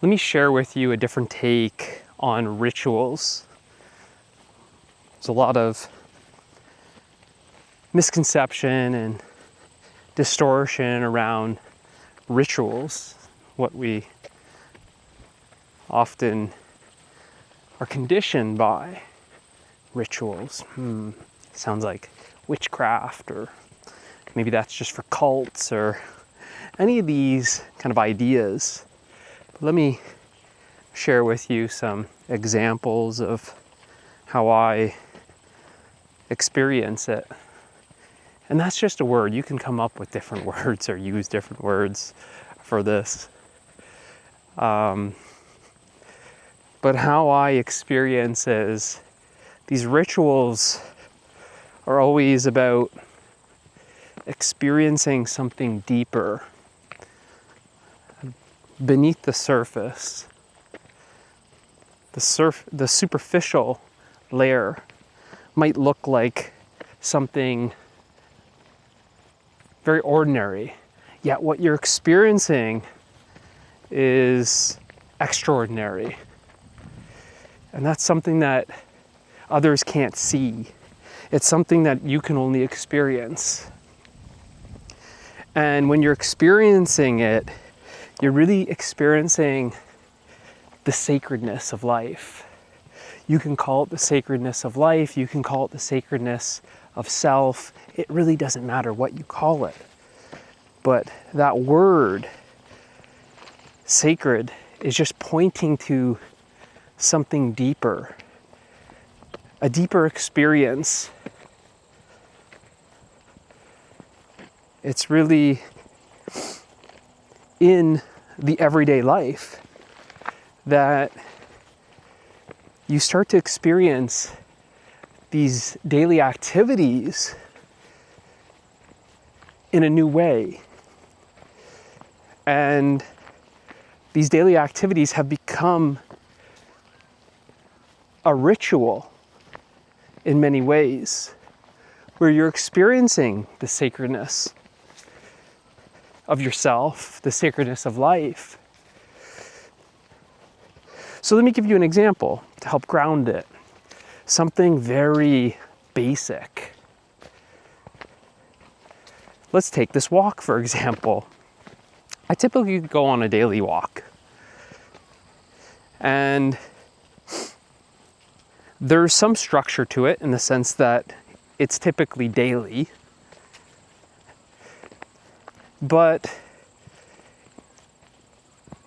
Let me share with you a different take on rituals. There's a lot of misconception and distortion around rituals, what we often are conditioned by rituals. Sounds like witchcraft, or maybe that's just for cults, or any of these kind of ideas. Let me share with you some examples of how I experience it. And that's just a word. You can come up with different words or use different words for this. But how I experience is these rituals are always about experiencing something deeper beneath the surface. The superficial layer might look like something very ordinary, yet what you're experiencing is extraordinary. And that's something that others can't see. It's something that you can only experience. And when you're experiencing it, you're really experiencing the sacredness of life. You can call it the sacredness of life, you can call it the sacredness of self. It really doesn't matter what you call it. But that word, sacred, is just pointing to something deeper, a deeper experience. It's really in the everyday life that you start to experience these daily activities in a new way. And these daily activities have become a ritual in many ways, where you're experiencing the sacredness of yourself, the sacredness of life. So let me give you an example to help ground it. Something very basic. Let's take this walk, for example. I typically go on a daily walk. And there's some structure to it in the sense that it's typically daily. But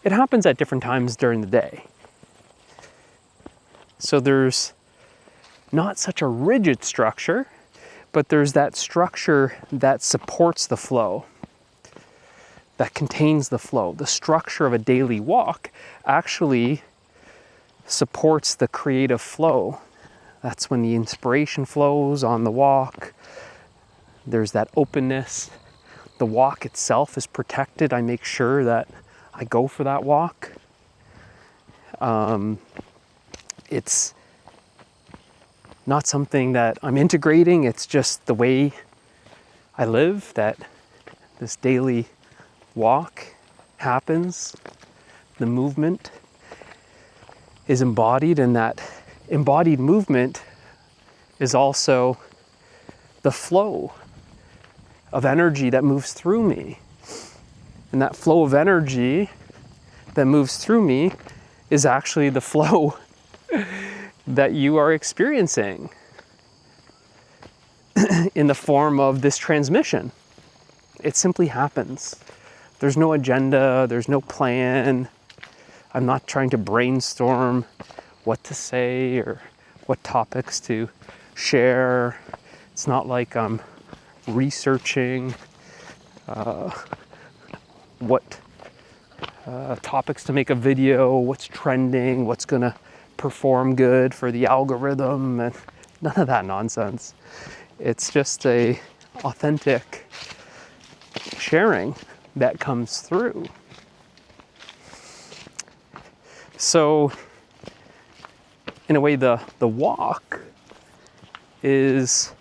it happens at different times during the day. So there's not such a rigid structure, but there's that structure that supports the flow, that contains the flow. The structure of a daily walk actually supports the creative flow. That's when the inspiration flows on the walk. There's that openness. The walk itself is protected. I make sure that I go for that walk. It's not something that I'm integrating. It's just the way I live, that this daily walk happens. The movement is embodied, and that embodied movement is also the flow of energy that moves through me. And that flow of energy that moves through me is actually the flow that you are experiencing in the form of this transmission. It simply happens. There's no agenda, there's no plan. I'm not trying to brainstorm what to say or what topics to share. It's not like I'm researching what topics to make a video, what's trending, what's gonna perform good for the algorithm, and none of that nonsense. It's just a authentic sharing that comes through. So in a way, the walk is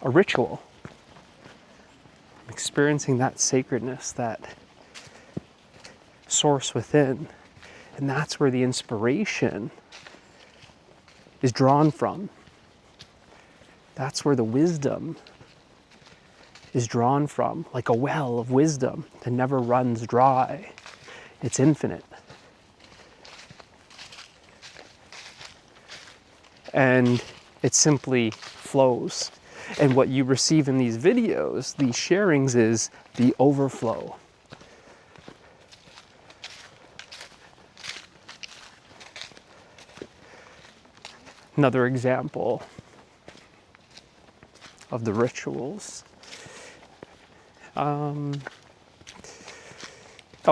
a ritual. I'm experiencing that sacredness, that source within. And that's where the inspiration is drawn from. That's where the wisdom is drawn from, like a well of wisdom that never runs dry. It's infinite. And it simply flows. And what you receive in these videos, these sharings, is the overflow. Another example of the rituals. Oh,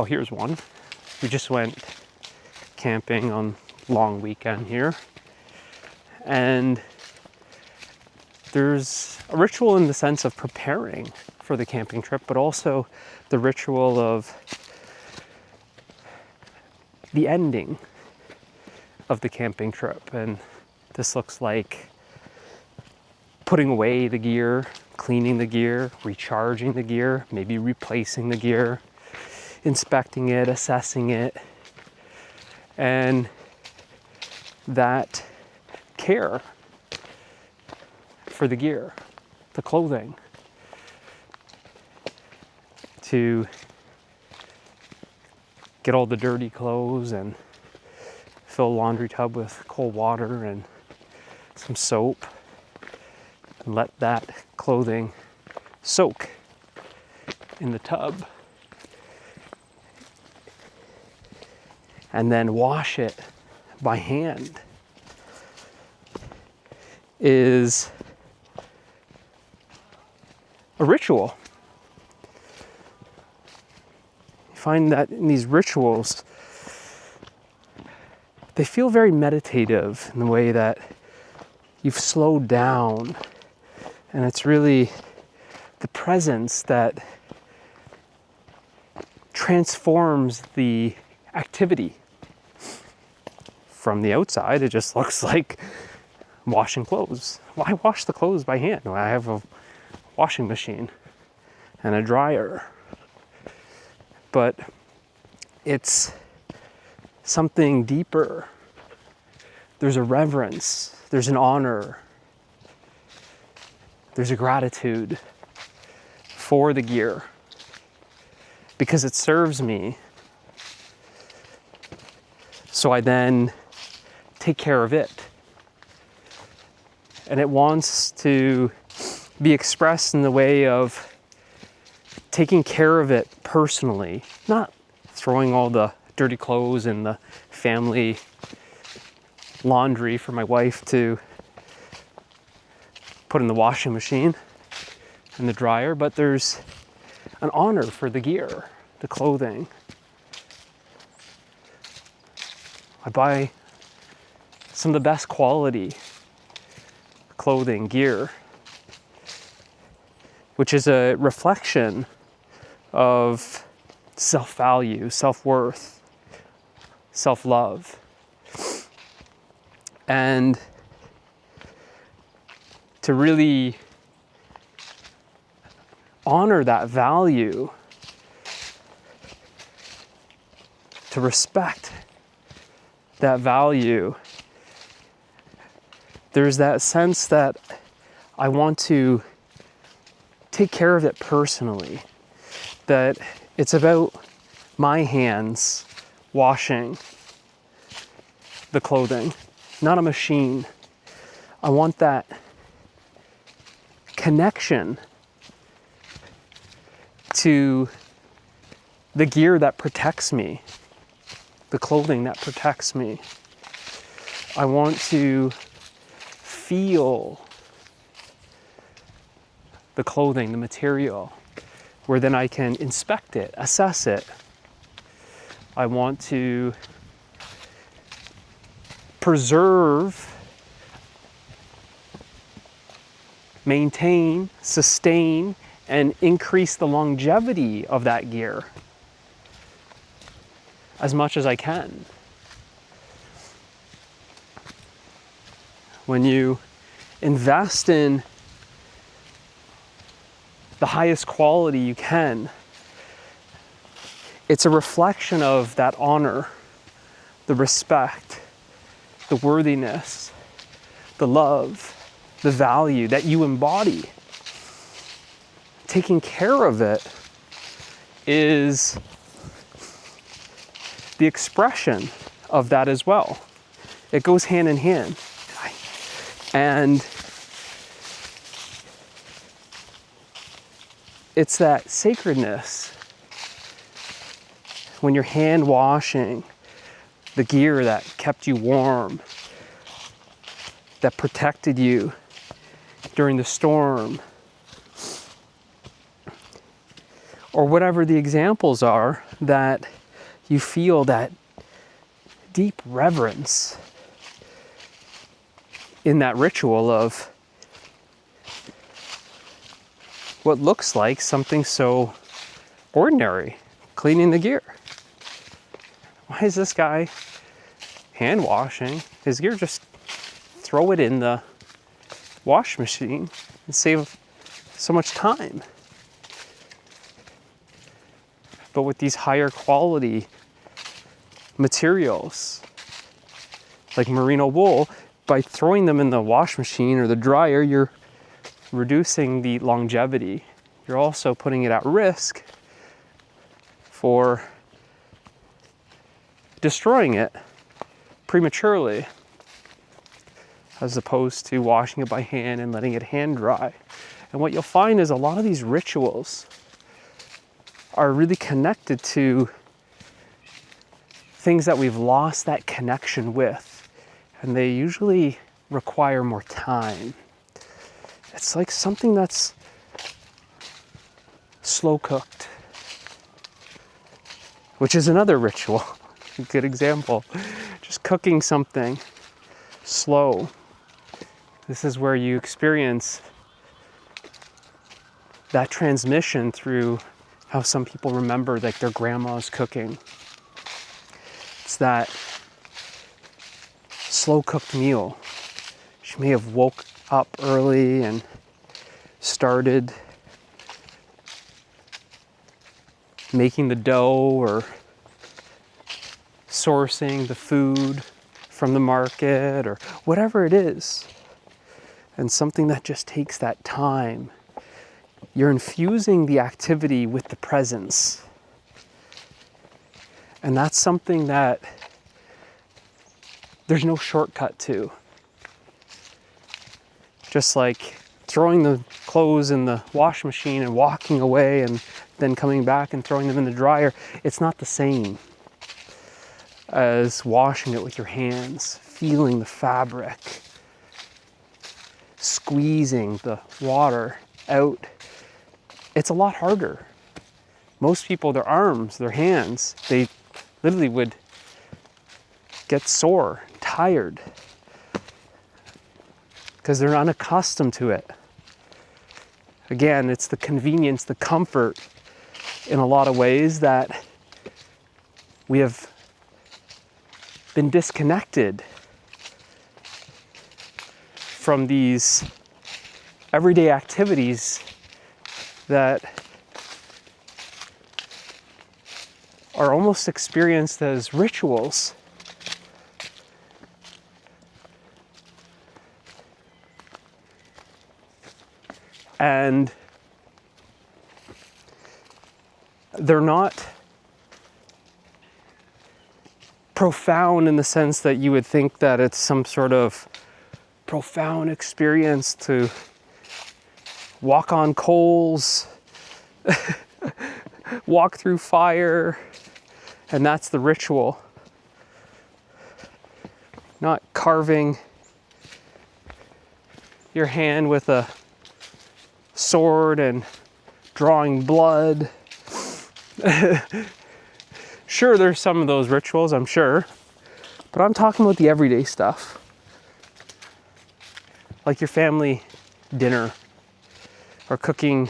here's one. We just went camping on long weekend here. And there's a ritual in the sense of preparing for the camping trip, but also the ritual of the ending of the camping trip. And this looks like putting away the gear, cleaning the gear, recharging the gear, maybe replacing the gear, inspecting it, assessing it, and that care for the gear, the clothing, to get all the dirty clothes and fill a laundry tub with cold water and some soap and let that clothing soak in the tub and then wash it by hand is a ritual. You find that in these rituals, they feel very meditative in the way that you've slowed down, and it's really the presence that transforms the activity. From the outside, it just looks like washing clothes. Why wash the clothes by hand? Well, I have a washing machine and a dryer. But it's something deeper. There's a reverence, there's an honor, there's a gratitude for the gear because it serves me. So I then take care of it. And it wants to be expressed in the way of taking care of it personally, not throwing all the dirty clothes in the family laundry for my wife to put in the washing machine and the dryer, but there's an honor for the gear, the clothing. I buy some of the best quality clothing, gear, which is a reflection of self-value, self-worth, self-love. And to really honor that value, to respect that value, there's that sense that I want to take care of it personally, that it's about my hands washing the clothing, not a machine. I want that connection to the gear that protects me, the clothing that protects me. I want to feel the clothing, the material, where then I can inspect it, assess it. I want to preserve, maintain, sustain, and increase the longevity of that gear as much as I can. When you invest in the highest quality you can, it's a reflection of that honor, the respect, the worthiness, the love, the value that you embody. Taking care of it is the expression of that as well. It goes hand in hand. And it's that sacredness when you're hand washing the gear that kept you warm, that protected you during the storm, or whatever the examples are, that you feel that deep reverence in that ritual of what looks like something so ordinary, cleaning the gear. Why is this guy hand washing his gear? Just throw it in the wash machine and save so much time. But with these higher quality materials, like merino wool, by throwing them in the wash machine or the dryer, you're reducing the longevity. You're also putting it at risk for destroying it prematurely, as opposed to washing it by hand and letting it hand dry. And what you'll find is a lot of these rituals are really connected to things that we've lost that connection with, and they usually require more time. It's like something that's slow cooked, which is another ritual. A good example. Just cooking something slow. This is where you experience that transmission through how some people remember like their grandma's cooking. It's that slow cooked meal. She may have woke up early and started making the dough or sourcing the food from the market or whatever it is. And something that just takes that time. You're infusing the activity with the presence. And that's something that there's no shortcut to. Just like throwing the clothes in the wash machine and walking away and then coming back and throwing them in the dryer, it's not the same as washing it with your hands, feeling the fabric, squeezing the water out. It's a lot harder. Most people, their arms, their hands, they literally would get sore, tired, because they're unaccustomed to it. Again, it's the convenience, the comfort in a lot of ways that we have been disconnected from these everyday activities that are almost experienced as rituals. And they're not profound in the sense that you would think that it's some sort of profound experience to walk on coals, walk through fire, and that's the ritual. Not carving your hand with a sword and drawing blood. Sure, there's some of those rituals, I'm sure, but I'm talking about the everyday stuff. Like your family dinner, or cooking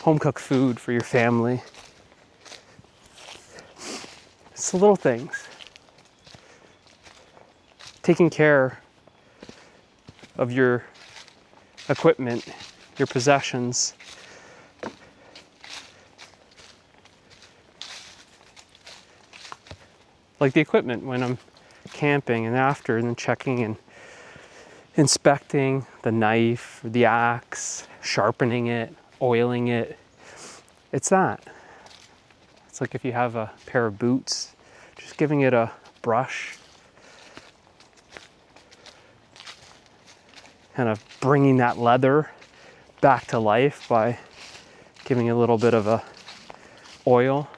home-cooked food for your family. It's the little things. Taking care of your equipment, your possessions. like the equipment when I'm camping and after, and then checking and inspecting the knife, the axe, sharpening it, oiling it. It's that. It's like if you have a pair of boots, just giving it a brush, kind of bringing that leather back to life by giving a little bit of a oil.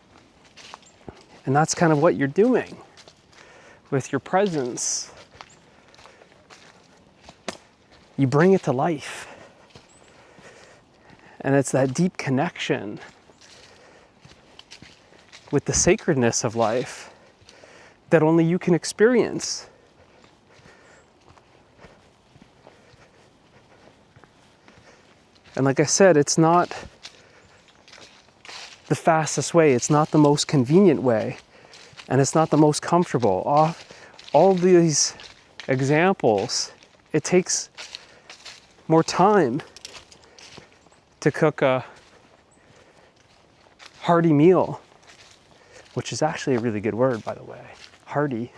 And that's kind of what you're doing with your presence. You bring it to life. And it's that deep connection with the sacredness of life that only you can experience. And like I said, it's not the fastest way, it's not the most convenient way, and it's not the most comfortable. All these examples, it takes more time to cook a hearty meal, which is actually a really good word, by the way. Hearty,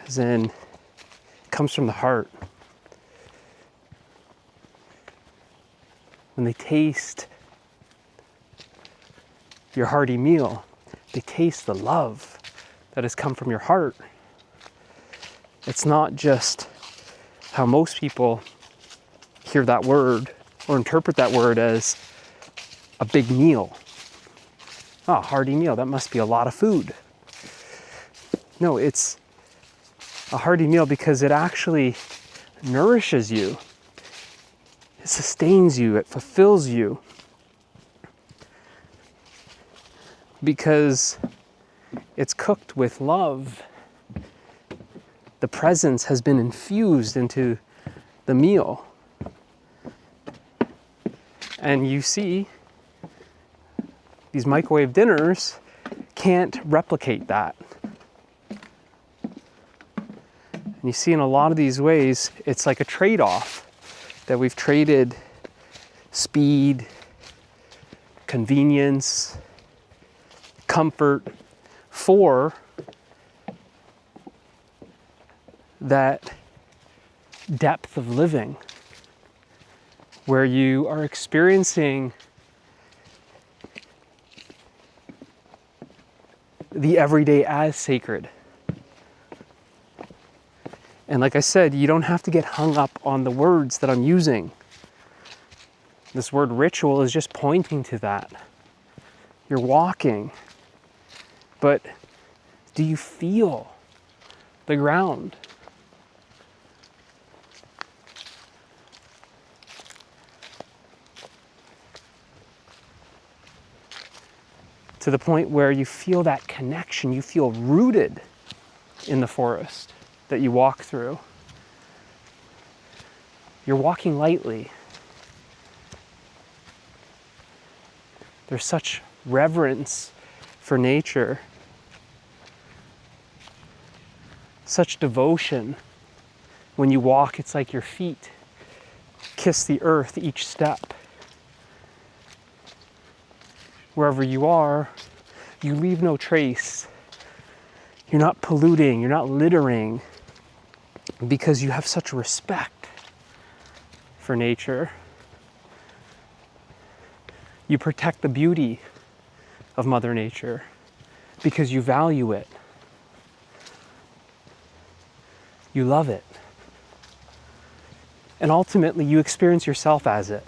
as in, comes from the heart. When they taste your hearty meal, they taste the love that has come from your heart. It's not just how most people hear that word or interpret that word as a big meal. Oh, hearty meal, that must be a lot of food. No, it's a hearty meal because it actually nourishes you. It sustains you, it fulfills you. Because it's cooked with love. The presence has been infused into the meal. And you see, these microwave dinners can't replicate that. And you see in a lot of these ways, it's like a trade-off that we've traded speed, convenience, comfort for that depth of living where you are experiencing the everyday as sacred. And like I said, you don't have to get hung up on the words that I'm using. This word ritual is just pointing to that. You're walking, but do you feel the ground? To the point where you feel that connection, you feel rooted in the forest that you walk through. You're walking lightly. There's such reverence for nature, such devotion. When you walk, it's like your feet kiss the earth each step. Wherever you are, you leave no trace. You're not polluting, you're not littering, because you have such respect for nature. You protect the beauty of Mother Nature because you value it. You love it. And ultimately, you experience yourself as it.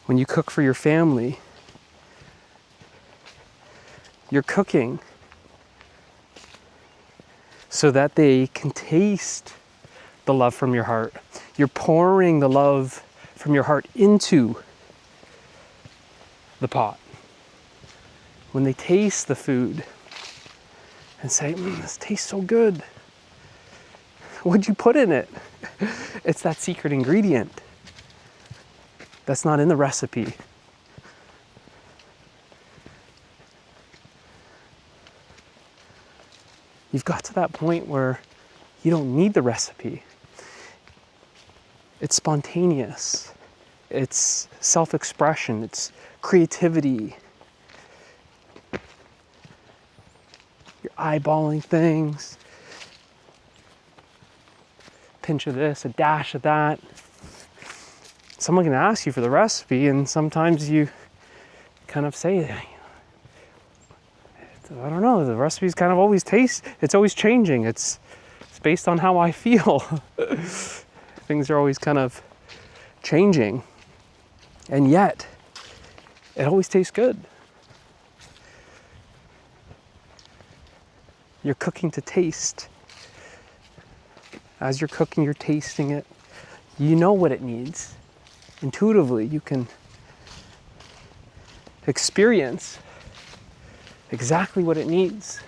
When you cook for your family, you're cooking so that they can taste the love from your heart. You're pouring the love from your heart into the pot. When they taste the food and say, this tastes so good. What'd you put in it? It's that secret ingredient that's not in the recipe. You've got to that point where you don't need the recipe. It's spontaneous. It's self-expression, it's creativity. You're eyeballing things. Pinch of this, a dash of that. Someone can ask you for the recipe, and sometimes you kind of say, I don't know, the recipe's kind of always it's always changing. It's based on how I feel. Things are always kind of changing, and yet it always tastes good. You're cooking to taste. As you're cooking, you're tasting it. You know what it needs. Intuitively, you can experience exactly what it needs.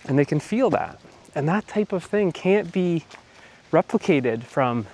And they can feel that. And that type of thing can't be replicated from